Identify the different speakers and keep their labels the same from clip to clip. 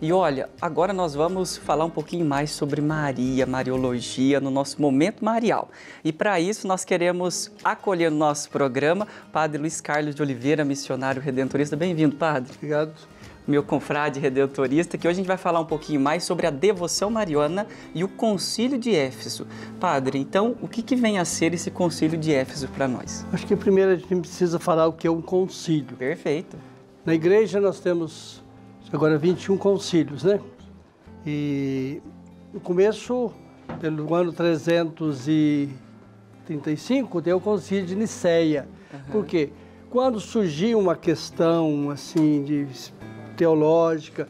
Speaker 1: E olha, agora nós vamos falar um pouquinho mais sobre Maria, Mariologia, no nosso Momento Marial. E para isso nós queremos acolher no nosso programa Padre Luiz Carlos de Oliveira, missionário redentorista. Bem-vindo, Padre.
Speaker 2: Obrigado.
Speaker 1: Meu confrade redentorista, que hoje a gente vai falar um pouquinho mais sobre a devoção mariana e o Concílio de Éfeso. Padre, então, o que vem a ser esse Concílio de Éfeso para nós?
Speaker 2: Acho que primeiro a gente precisa falar o que é um concílio.
Speaker 1: Perfeito.
Speaker 2: Na igreja nós temos agora 21 concílios, né? E no começo, pelo ano 335, tem o Concílio de Nicéia. Por quê? Quando surgiu uma questão assim de teológica,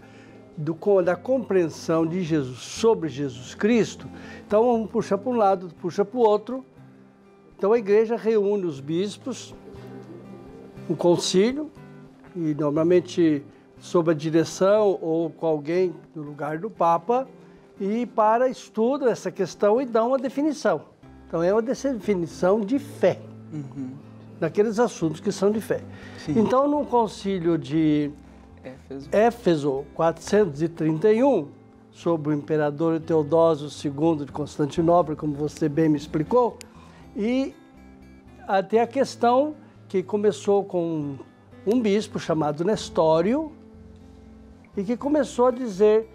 Speaker 2: da compreensão de Jesus sobre Jesus Cristo, então um puxa para um lado, puxa para o outro. Então a igreja reúne os bispos, um concílio, e normalmente sob a direção ou com alguém no lugar do Papa, e para estudo essa questão e dá uma definição. Então é uma definição de fé, daqueles assuntos que são de fé.
Speaker 1: Sim.
Speaker 2: Então no concílio de Éfeso 431, sobre o imperador Teodósio II de Constantinopla, como você bem me explicou, e até a questão que começou com um bispo chamado Nestório, e que começou a dizer,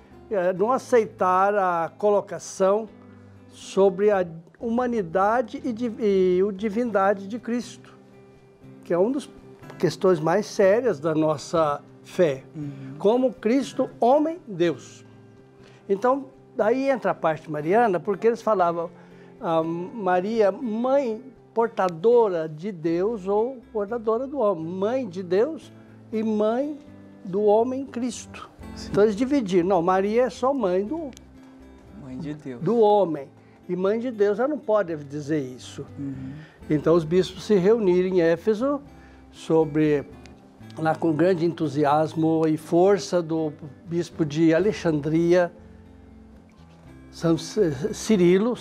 Speaker 2: não aceitar a colocação sobre a humanidade e a divindade de Cristo, que é uma das questões mais sérias da nossa fé, como Cristo, homem, Deus. Então, daí entra a parte mariana, porque eles falavam Maria, mãe portadora de Deus ou portadora do homem, mãe de Deus e mãe do homem Cristo. Sim. Então eles dividiram, não, Maria é só mãe
Speaker 1: de Deus,
Speaker 2: do homem, e mãe de Deus, ela não pode dizer isso. Então os bispos se reuniram em Éfeso lá com grande entusiasmo e força do bispo de Alexandria, São Cirilo.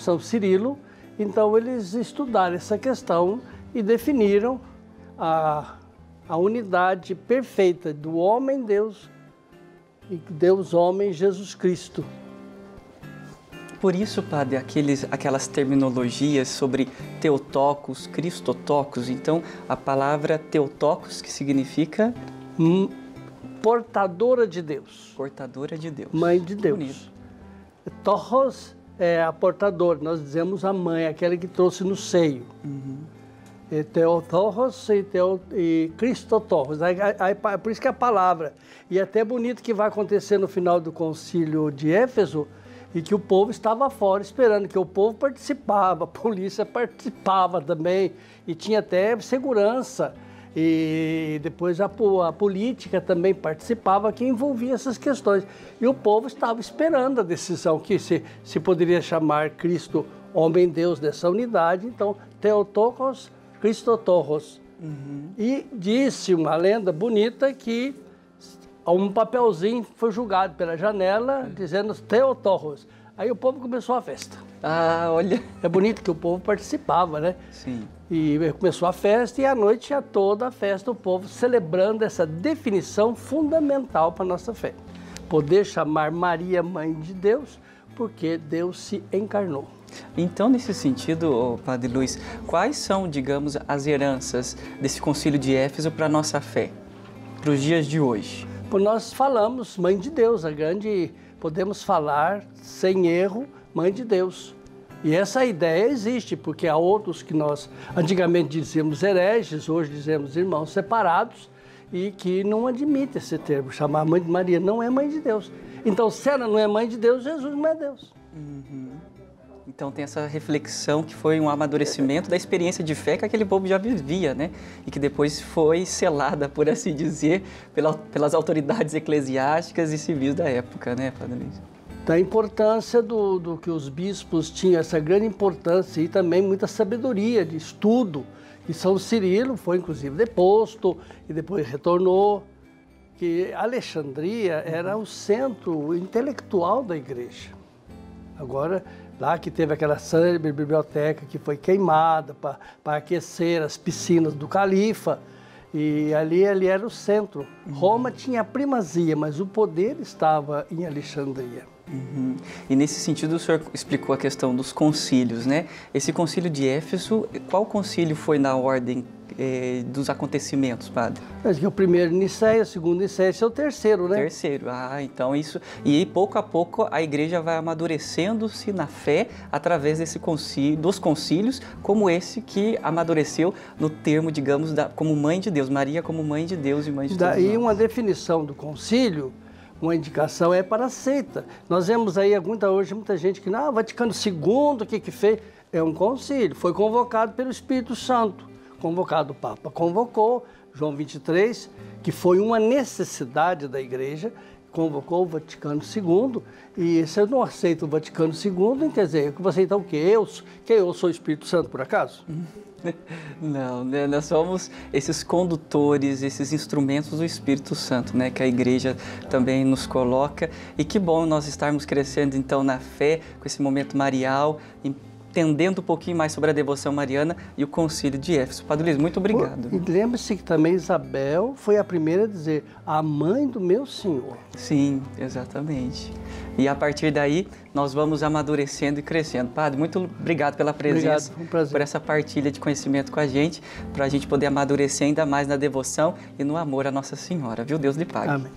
Speaker 2: Então eles estudaram essa questão e definiram a unidade perfeita do homem-Deus e Deus-homem Jesus Cristo.
Speaker 1: Por isso, Padre, aquelas terminologias sobre Theotokos, Christotokos, então a palavra Theotokos, que significa?
Speaker 2: Portadora de Deus.
Speaker 1: Portadora de Deus.
Speaker 2: Mãe de Deus.
Speaker 1: Bonito.
Speaker 2: Torros é a portadora, nós dizemos a mãe, aquela que trouxe no seio. Theotokos e Christotokos, por isso que é a palavra. E é até bonito que vai acontecer no final do concílio de Éfeso, e que o povo estava fora esperando, que o povo participava, a polícia participava também, e tinha até segurança. E depois a política também participava, que envolvia essas questões. E o povo estava esperando a decisão, que se poderia chamar Cristo homem-Deus dessa unidade. Então, Theotokos, Christotokos. E disse uma lenda bonita que um papelzinho foi jogado pela janela, dizendo Theotokos. Aí o povo começou a festa.
Speaker 1: Ah, olha.
Speaker 2: É bonito que o povo participava, né?
Speaker 1: Sim.
Speaker 2: E começou a festa, e à noite tinha toda a festa, o povo celebrando essa definição fundamental para a nossa fé. Poder chamar Maria mãe de Deus, porque Deus se encarnou.
Speaker 1: Então, nesse sentido, Padre Luiz, quais são, digamos, as heranças desse Concílio de Éfeso para a nossa fé, para os dias de hoje?
Speaker 2: Nós falamos mãe de Deus, podemos falar sem erro, mãe de Deus. E essa ideia existe, porque há outros que nós antigamente dizíamos hereges, hoje dizemos irmãos separados, e que não admitem esse termo, chamar mãe de Maria, não é mãe de Deus. Então, se ela não é mãe de Deus, Jesus não é Deus.
Speaker 1: Então tem essa reflexão que foi um amadurecimento da experiência de fé que aquele povo já vivia, né? E que depois foi selada, por assim dizer, pelas autoridades eclesiásticas e civis da época, né, Padre Luiz?
Speaker 2: Da importância do que os bispos tinham, essa grande importância e também muita sabedoria de estudo. E São Cirilo foi, inclusive, deposto e depois retornou. Que Alexandria era o centro intelectual da igreja. Agora, lá que teve aquela célebre biblioteca que foi queimada para aquecer as piscinas do califa, E ali era o centro. Roma tinha a primazia, mas o poder estava em Alexandria.
Speaker 1: E nesse sentido o senhor explicou a questão dos concílios, né? Esse concílio de Éfeso, qual concílio foi na ordem dos acontecimentos, padre?
Speaker 2: O primeiro Nicéia, o segundo Nicéia, esse é o terceiro, né?
Speaker 1: Terceiro, então isso... E aí, pouco a pouco, a igreja vai amadurecendo-se na fé através dos concílios, como esse que amadureceu no termo, digamos, como mãe de Deus, Maria como mãe de Deus e mãe de todos nós.
Speaker 2: Daí uma definição do concílio, uma indicação é para a seita. Nós vemos aí hoje muita gente que, Vaticano II, o que fez? É um concílio, foi convocado pelo Espírito Santo. Convocado, o Papa convocou, João 23, que foi uma necessidade da igreja, convocou o Vaticano II, e se eu não aceito o Vaticano II, quer dizer, que você então o quê? Eu sou o Espírito Santo, por acaso?
Speaker 1: Não, né? Nós somos esses condutores, esses instrumentos do Espírito Santo, né? Que a igreja também nos coloca. E que bom nós estarmos crescendo então na fé, com esse momento marial, entendendo um pouquinho mais sobre a devoção mariana e o concílio de Éfeso. Padre Luiz, muito obrigado.
Speaker 2: E lembre-se que também Isabel foi a primeira a dizer, a mãe do meu Senhor.
Speaker 1: Sim, exatamente. E a partir daí, nós vamos amadurecendo e crescendo. Padre, muito obrigado pela presença,
Speaker 2: foi um prazer.
Speaker 1: por essa partilha de conhecimento com a gente, para a gente poder amadurecer ainda mais na devoção e no amor à Nossa Senhora. Viu? Deus lhe pague.
Speaker 2: Amém.